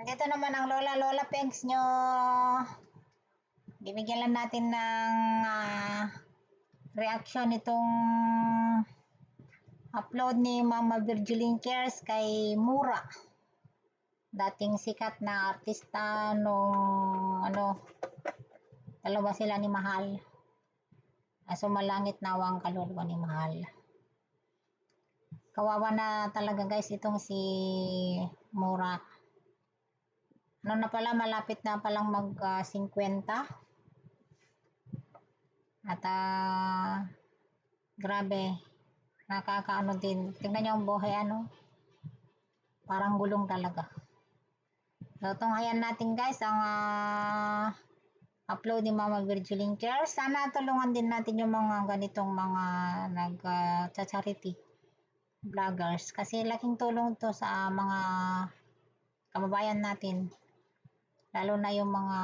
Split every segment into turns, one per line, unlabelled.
Ito naman ang Lola Pengs nyo. Bibigyan lang natin ng reaction itong upload ni Mama Virgilin Cares kay Mura. Dating sikat na artista nung dalawa sila ni Mahal. Sumalangit nawa ang kaluluwa ni Mahal. Kawawa na talaga guys itong si Mura. Na pala, malapit na palang mag 50. At grabe, nakakaano din. Tingnan nyo ang buhay parang gulong talaga. So, tunghayan natin guys ang upload ni Mama Virgilin Cares. Sana tulungan din natin yung mga ganitong mga nag-charity vloggers. Kasi laking tulong to sa mga kababayan natin. Lalo na yung mga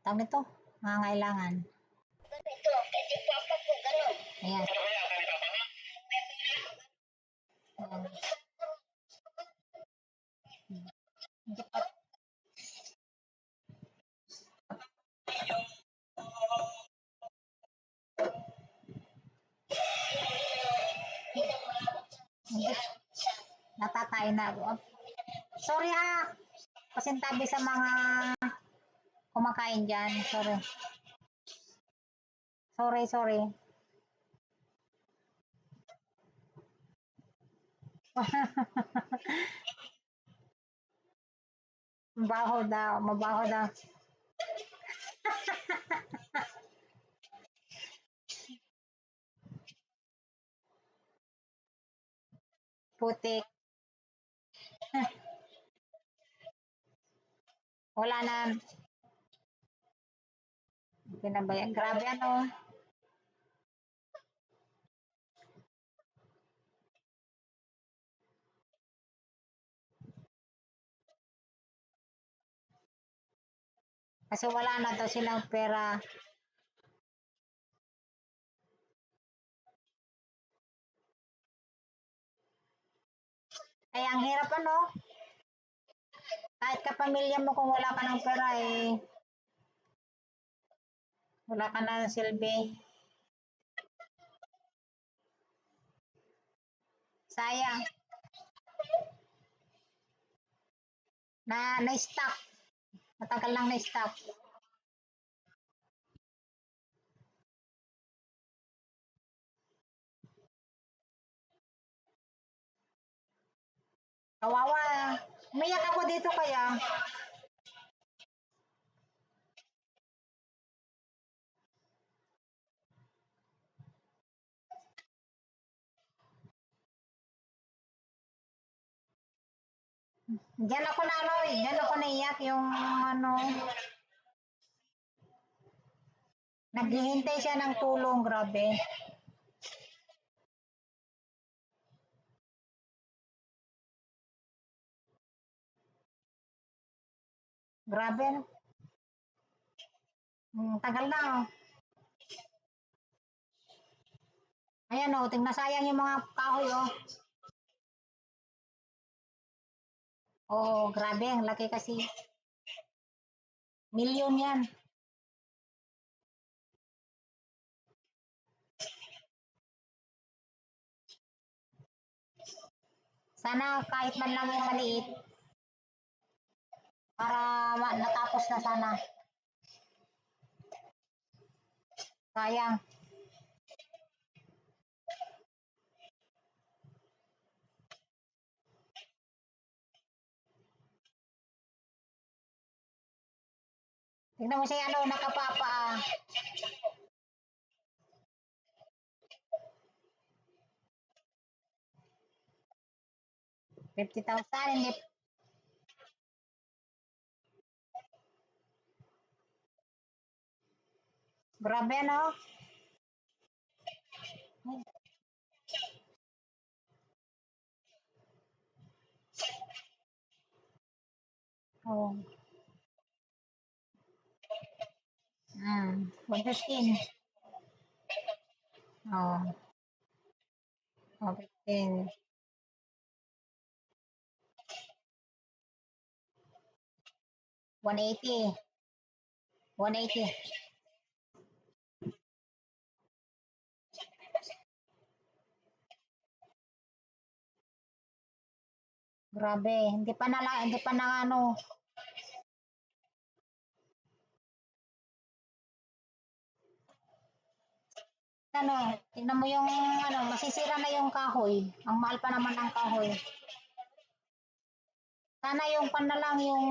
tawag nito, mga ngailangan. Ito, kasi papa ko, gano'n. Ayan. Natatay na. Sorry pasintabi sa mga kumakain dyan. Sorry. Mabaho daw. Putik. Wala na. Pinabayan. Grabe Kasi wala na daw silang pera. Ay, ang hirap kahit kapamilya mo kung wala ka ng pera wala ka na silbi. Sayang. Na-stop. Matagal lang na-stop. Kawawa. Umiyak ako dito kaya. Diyan ako naiyak yung naghihintay siya ng tulong, grabe. Grabe. Tagal na Ayan tingnan sayang yung mga kahoy grabe, ang laki kasi. Milyon yan. Sana kahit man lang yung maliit para natapos na sana. Sayang. Tignan mo siya nakapapa. 50,000 hindi. Grabe Oh. 115. Oh. 15. 180. 180. Grabe, hindi pa na ano, ano, tingnan mo yung ano, masisira na yung kahoy. Ang mahal pa naman ng kahoy. Sana yung pan na lang, yung,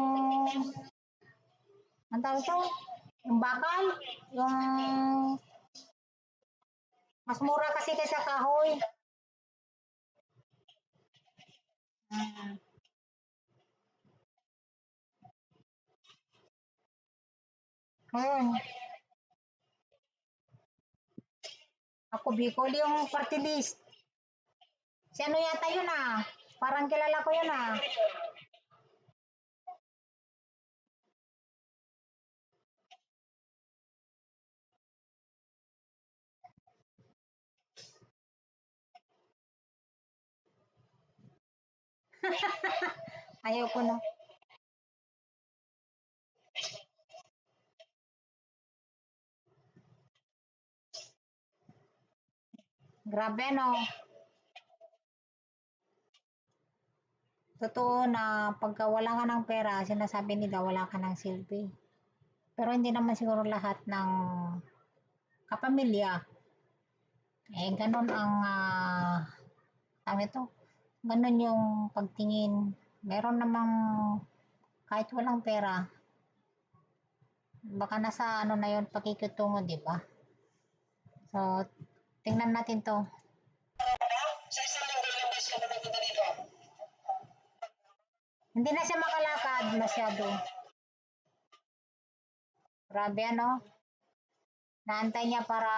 ang tawag ito, yung bakal, yung, mas mura kasi kaysa kahoy. Hmm. Ngayon, ako Bicol yung party list. Si ano yata yun ah. Parang kilala ko yun ah. Ayaw ko na. Grabe no. Totoo na pagka wala ka ng pera, sinasabi nila wala ka ng silbi. Pero hindi naman siguro lahat ng kapamilya. Eh, ganun ang, tawag ito, ganun yung pagtingin. Meron namang kahit walang pera, baka nasa ano na yun, pakikitungo, di ba? So, tingnan natin to. Hindi na siya makalakad masyado. Grabe ano, naantay niya para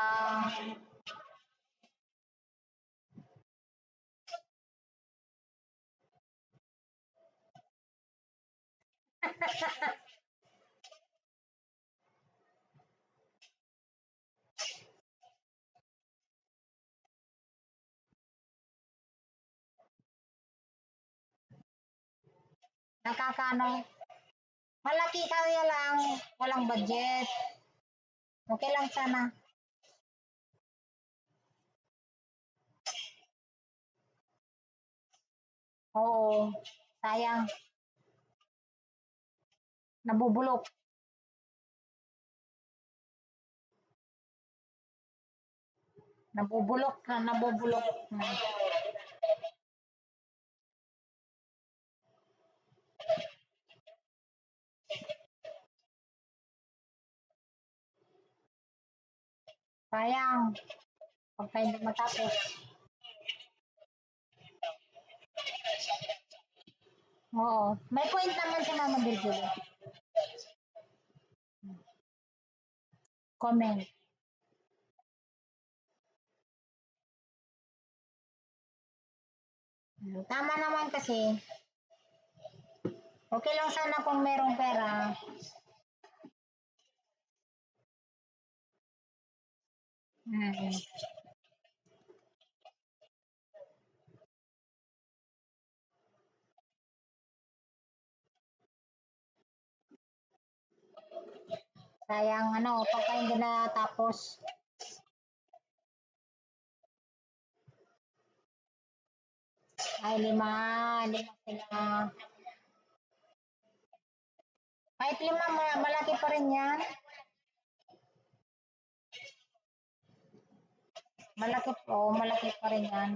nakakaano. Malaki kaya lang, walang budget. Okay lang sana. Oo, sayang, nabubulok. Nabubulok na nabubulok. Sayang, pagka hindi matapos. Oo, may point naman si Mama Bilbil. Comment. Tama naman kasi, okay lang sana kung merong pera. Mm. Sayang ano, pagka hindi natapos. Ay, lima sila. Kahit lima, malaki pa rin yan. Malaki po, malaki pa rin yan.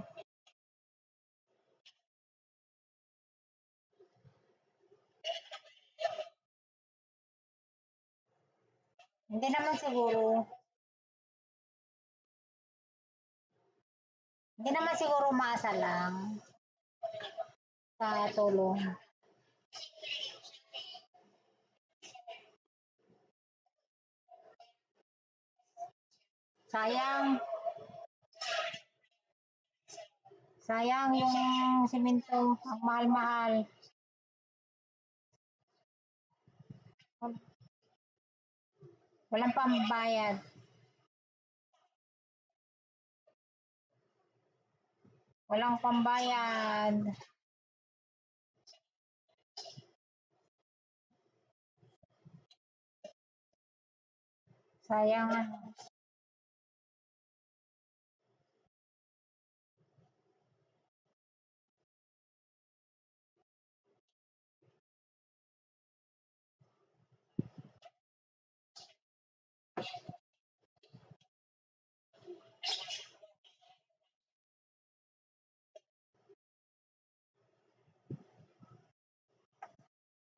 Hindi naman siguro, hindi naman siguro maasa lang sa tulong. Sayang, sayang yung simento, ang mahal-mahal. Walang pambayad. Walang pambayad. Sayang.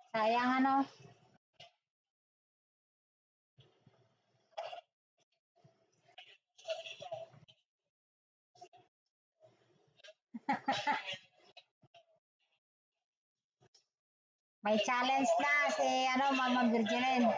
Sayang ano. May challenge na si ano, Mama Virgilin.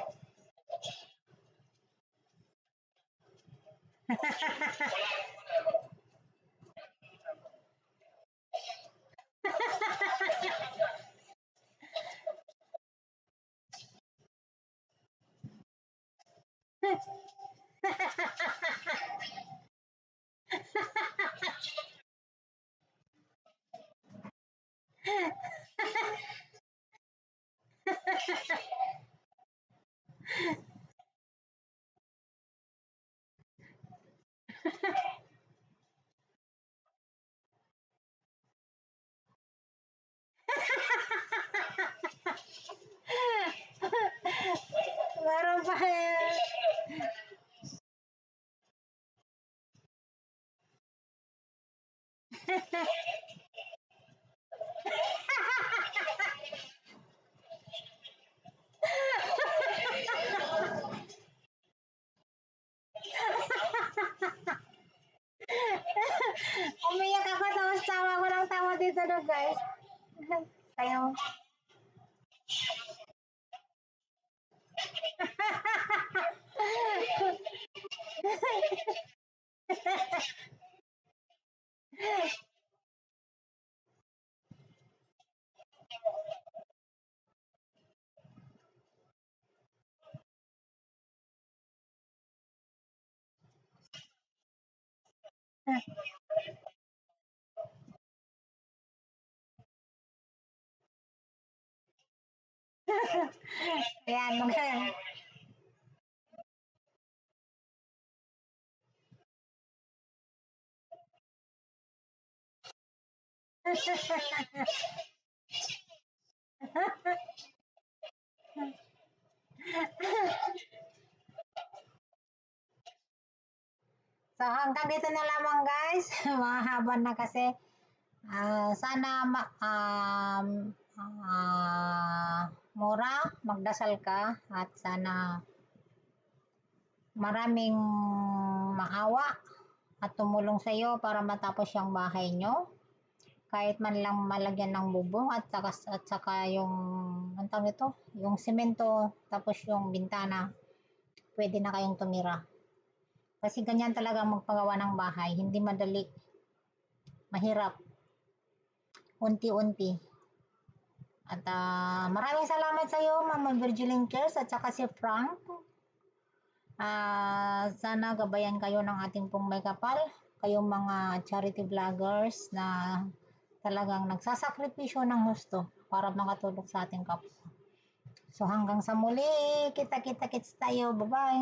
Meron pa eh. Umiyak ako tapos tawa ko ng tawa dito no guys. Kayo. Ayan, mga. So hanggang dito na lamang guys. Mahaba na kasi. Sana mura, magdasal ka at sana maraming maawa at tumulong sa iyo para matapos yung bahay nyo. Kahit man lang malagyan ng bubong at saka yung ang tawag nito, yung semento tapos yung bintana, pwede na kayong tumira. Kasi ganyan talaga magpagawa ng bahay, hindi madali. Mahirap. Unti-unti. At maraming salamat sa iyo, Mama Virgilin Cares at saka si Frank. Sana gabayan kayo ng ating pong may kapal. Kayong mga charity vloggers na talagang nagsasakripisyo ng husto para makatulong sa ating kapwa. So hanggang sa muli, kita-kita-kits tayo. Bye-bye.